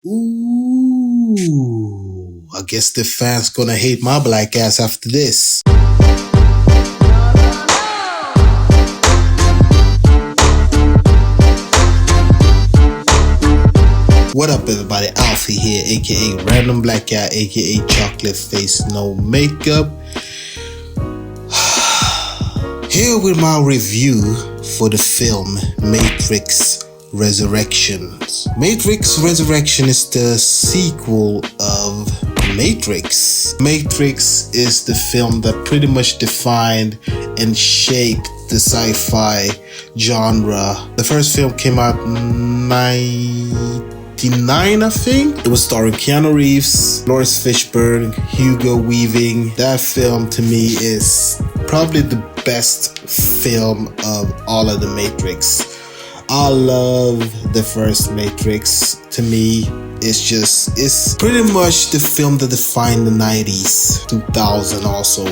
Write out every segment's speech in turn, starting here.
Ooh, I guess the fans gonna hate my black ass after this. What up, everybody? Alfie here, aka Random Black Guy, aka Chocolate Face No Makeup. Here with my review for the film Matrix Resurrections. Matrix Resurrection is the sequel of Matrix. Matrix is the film that pretty much defined and shaped the sci-fi genre. The first film came out in 1999, I think. It was starring Keanu Reeves, Lawrence Fishburne, Hugo Weaving. That film to me is probably the best film of all of the Matrix. I love the first Matrix. To me, it's pretty much the film that defined the 90s, 2000 also.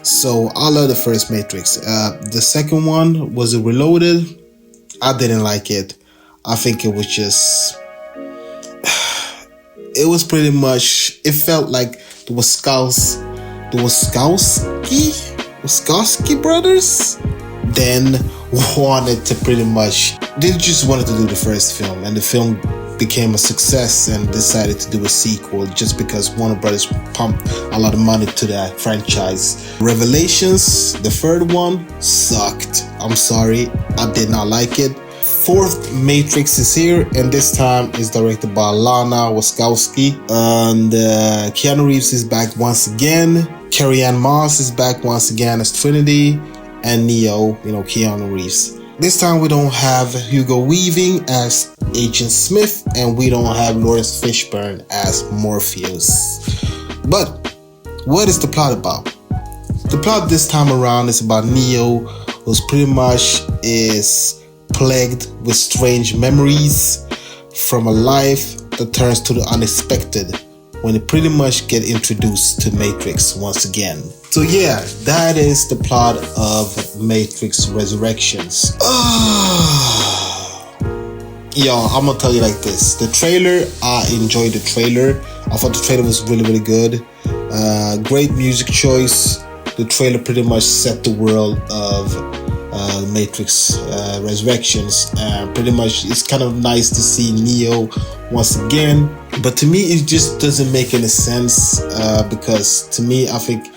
So I love the first Matrix. The second one was Reloaded. I didn't like it. I think it was just, it was pretty much, it felt like the Wachowski brothers then wanted to pretty much, they just wanted to do the first film, and the film became a success and decided to do a sequel just because Warner Brothers pumped a lot of money to that franchise. Revelations, the third one, sucked. I'm sorry, I did not like it. Fourth Matrix is here, and this time is directed by Lana Wachowski, and Keanu Reeves is back once again. Carrie-Anne Moss is back once again as Trinity, and Neo, Keanu Reeves. This time we don't have Hugo Weaving as Agent Smith, and we don't have Lawrence Fishburne as Morpheus. But what is the plot about? The plot this time around is about Neo, who's pretty much is plagued with strange memories from a life that turns to the unexpected when it pretty much get introduced to Matrix once again. So yeah, that is the plot of Matrix Resurrections. Yo, I'm gonna tell you like this. The trailer, I enjoyed the trailer. I thought the trailer was really, really good. Great music choice. The trailer pretty much set the world of Matrix Resurrections. Pretty much, it's kind of nice to see Neo once again. But to me, it just doesn't make any sense because to me, I think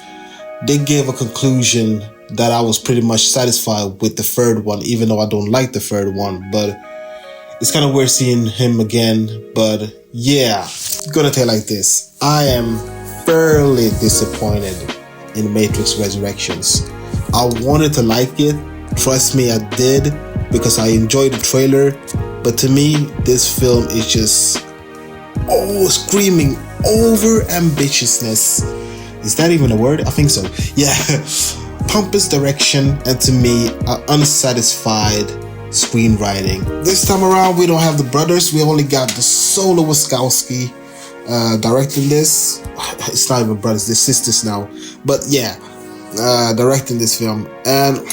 they gave a conclusion that I was pretty much satisfied with the third one, even though I don't like the third one. But it's kind of weird seeing him again. But yeah, I'm gonna tell you like this. I am fairly disappointed in Matrix Resurrections. I wanted to like it. Trust me, I did, because I enjoyed the trailer. But to me, this film is just screaming over ambitiousness. Is that even a word? I think so. Yeah. Pompous direction, and to me, unsatisfied screenwriting. This time around, we don't have the brothers. We only got the solo Wachowski directing this. It's not even brothers, they're sisters now. But yeah, directing this film. And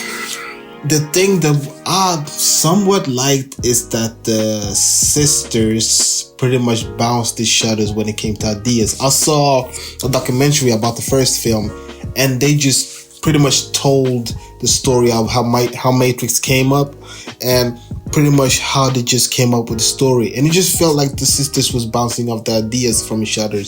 the thing that I somewhat liked is that the sisters pretty much bounced the shutters when it came to ideas. I saw a documentary about the first film, and they just pretty much told the story of how Matrix came up, and pretty much how they just came up with the story. And it just felt like the sisters was bouncing off the ideas from each other,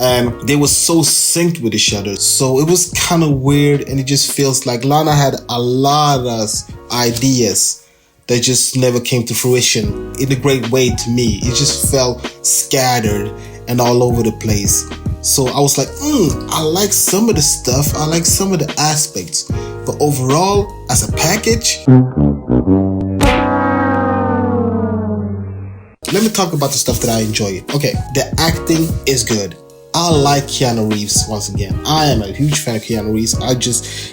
and they were so synced with each other. So it was kind of weird, and it just feels like Lana had a lot of ideas that just never came to fruition in a great way to me. It just felt scattered and all over the place. So I was like, I like some of the stuff, I like some of the aspects, but overall, as a package, let me talk about the stuff that I enjoy. Okay, the acting is good. I like Keanu Reeves once again. I am a huge fan of Keanu Reeves.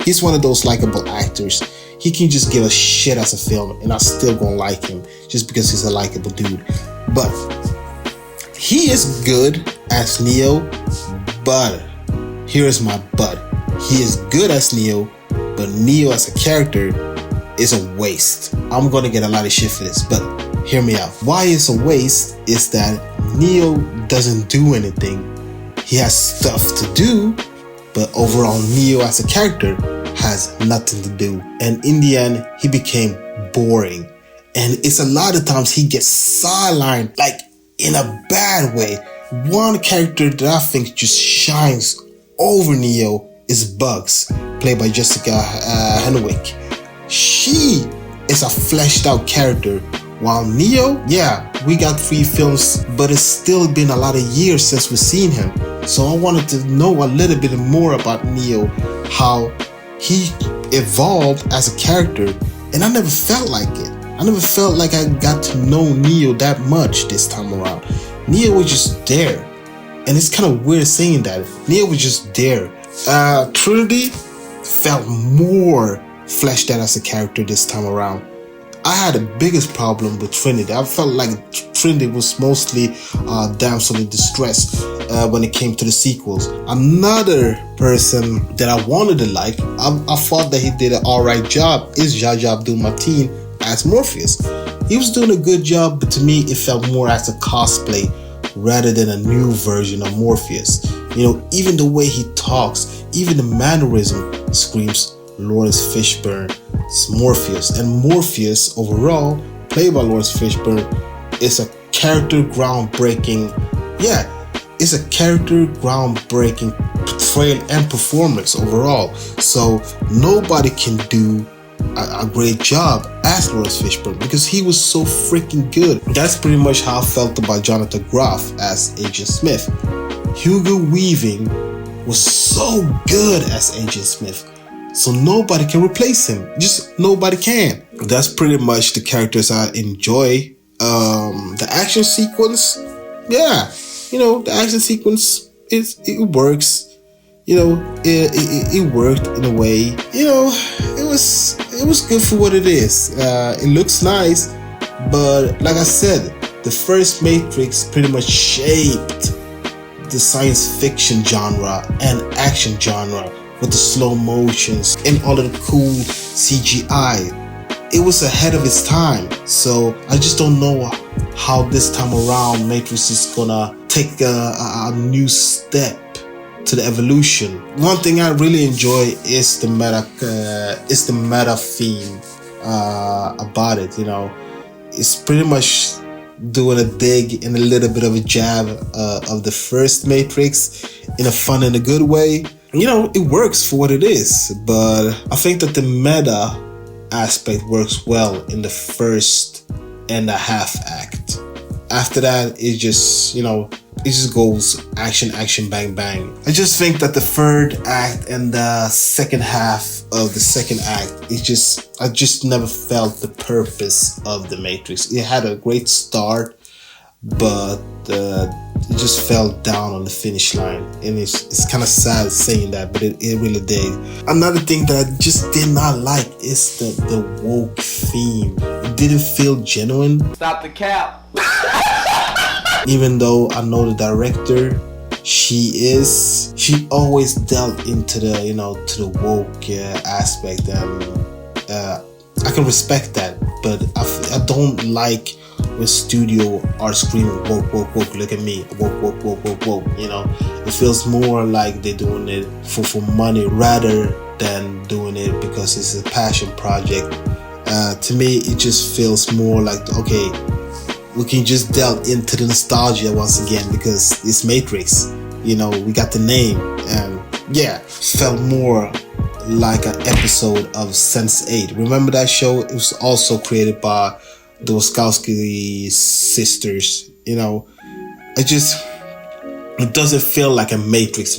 He's one of those likable actors. He can just give a shit as a film, and I still gonna like him just because he's a likable dude. But he is good as Neo, but here's my but. He is good as Neo, but Neo as a character is a waste. I'm gonna get a lot of shit for this, but hear me out. Why it's a waste is that Neo doesn't do anything. He has stuff to do, but overall Neo as a character has nothing to do. And in the end, he became boring. And it's a lot of times he gets sidelined, like in a bad way. One character that I think just shines over Neo is Bugs, played by Jessica Henwick. She is a fleshed out character, while Neo, yeah, we got 3 films, but it's still been a lot of years since we've seen him. So I wanted to know a little bit more about Neo, how he evolved as a character, and I never felt like it. I never felt like I got to know Neo that much this time around. Neo was just there. And it's kind of weird saying that. Neo was just there. Trinity felt more fleshed out as a character this time around. I had the biggest problem with Trinity. I felt like Trinity was mostly damsel in distress when it came to the sequels. Another person that I wanted to like, I thought that he did an alright job, is Jar Jar Abdul-Mateen as Morpheus. He was doing a good job, but to me it felt more as a cosplay rather than a new version of Morpheus. You know, even the way he talks, even the mannerism screams Lawrence Fishburne's Morpheus. And Morpheus overall, played by Lawrence Fishburne, is a character groundbreaking, it's a character groundbreaking portrayal and performance overall. So nobody can do a great job as Lawrence Fishburne because he was so freaking good. That's pretty much how I felt about Jonathan Groff as Agent Smith. Hugo Weaving was so good as Agent Smith, so nobody can replace him. Just nobody can. That's pretty much the characters I enjoy. The action sequence, the action sequence it works. It worked in a way. It was good for what it is. It looks nice, but like I said, the first Matrix pretty much shaped the science fiction genre and action genre with the slow motions and all of the cool CGI. It was ahead of its time, so I just don't know how this time around Matrix is gonna take a new step to the evolution. One thing I really enjoy is the meta theme about it. It's pretty much doing a dig and a little bit of a jab of the first Matrix in a fun and a good way. It works for what it is, but I think that the meta aspect works well in the first and a half act. After that, it just goes action, bang, bang. I just think that the third act and the second half of the second act, I just never felt the purpose of the Matrix. It had a great start, but it just fell down on the finish line. And it's kind of sad saying that, but it really did. Another thing that I just did not like is the woke theme. It didn't feel genuine. Stop the cap. Even though I know the director, she always delved into the to the woke aspect, and I can respect that, but I don't like when studio are screaming woke, woke, woke, look at me, woke, woke, woke, woke, woke. It feels more like they're doing it for money rather than doing it because it's a passion project. To me, it just feels more like, okay, we can just delve into the nostalgia once again because it's Matrix. We got the name, and felt more like an episode of Sense8. Remember that show? It was also created by the Wachowski sisters. It doesn't feel like a Matrix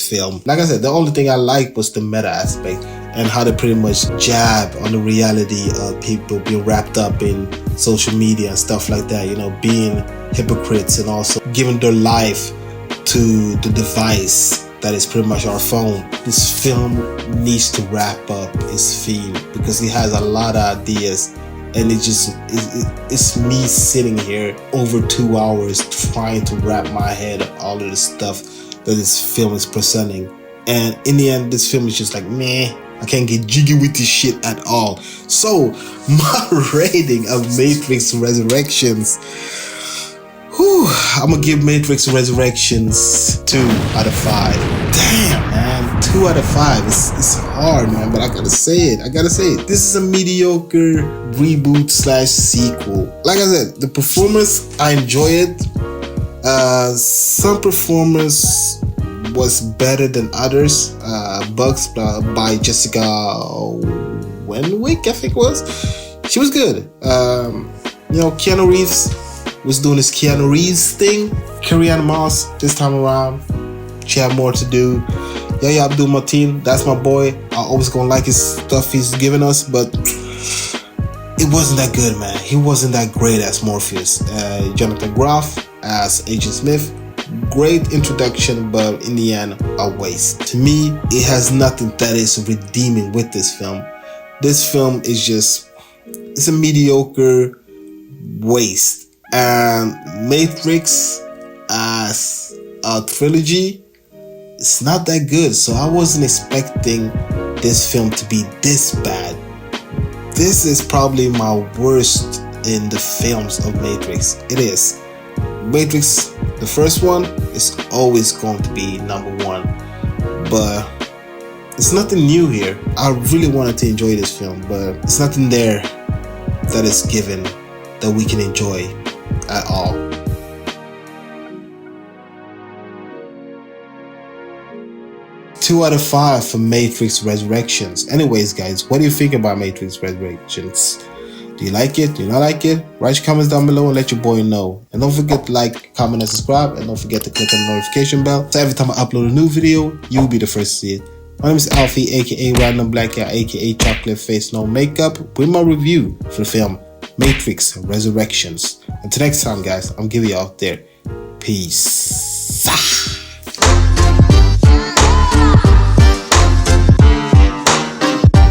film. Like I said, the only thing I liked was the meta aspect and how they pretty much jab on the reality of people being wrapped up in social media and stuff like that, being hypocrites and also giving their life to the device that is pretty much our phone. This film needs to wrap up its theme because it has a lot of ideas, and it's me sitting here over 2 hours trying to wrap my head up all of the stuff that this film is presenting. And in the end, this film is just like, meh, I can't get jiggy with this shit at all. So my rating of Matrix Resurrections, Whew, I'm gonna give Matrix Resurrections 2 out of 5. Damn, man, 2 out of 5. It's hard, man, but I gotta say it. This is a mediocre reboot slash sequel. Like I said, the performance, I enjoy it. Some performers was better than others. Bugs by Jessica Wenwick, I think it was. She was good. Keanu Reeves was doing his Keanu Reeves thing. Carrie-Anne Moss this time around, she had more to do. Yahya Abdul-Mateen, that's my boy. I always gonna like his stuff he's giving us, but it wasn't that good, man. He wasn't that great as Morpheus. Jonathan Groff as Agent Smith, great introduction, but in the end, a waste. To me, it has nothing that is redeeming with this film. This film is it's a mediocre waste. And Matrix as a trilogy, it's not that good. So I wasn't expecting this film to be this bad. This is probably my worst in the films of Matrix. It is. Matrix, the first one, is always going to be number one. But it's nothing new here. I really wanted to enjoy this film, but it's nothing there that is given that we can enjoy at all. Two out of 5 for Matrix Resurrections. Anyways, guys, what do you think about Matrix Resurrections? Do you like it? Do you not like it? Write your comments down below and let your boy know. And don't forget to like, comment, and subscribe. And don't forget to click on the notification bell, so every time I upload a new video, you'll be the first to see it. My name is Alfie, aka Random Black Guy, aka Chocolate Face No Makeup, with my review for the film Matrix Resurrections. Until next time, guys, I'm giving you out there. Peace.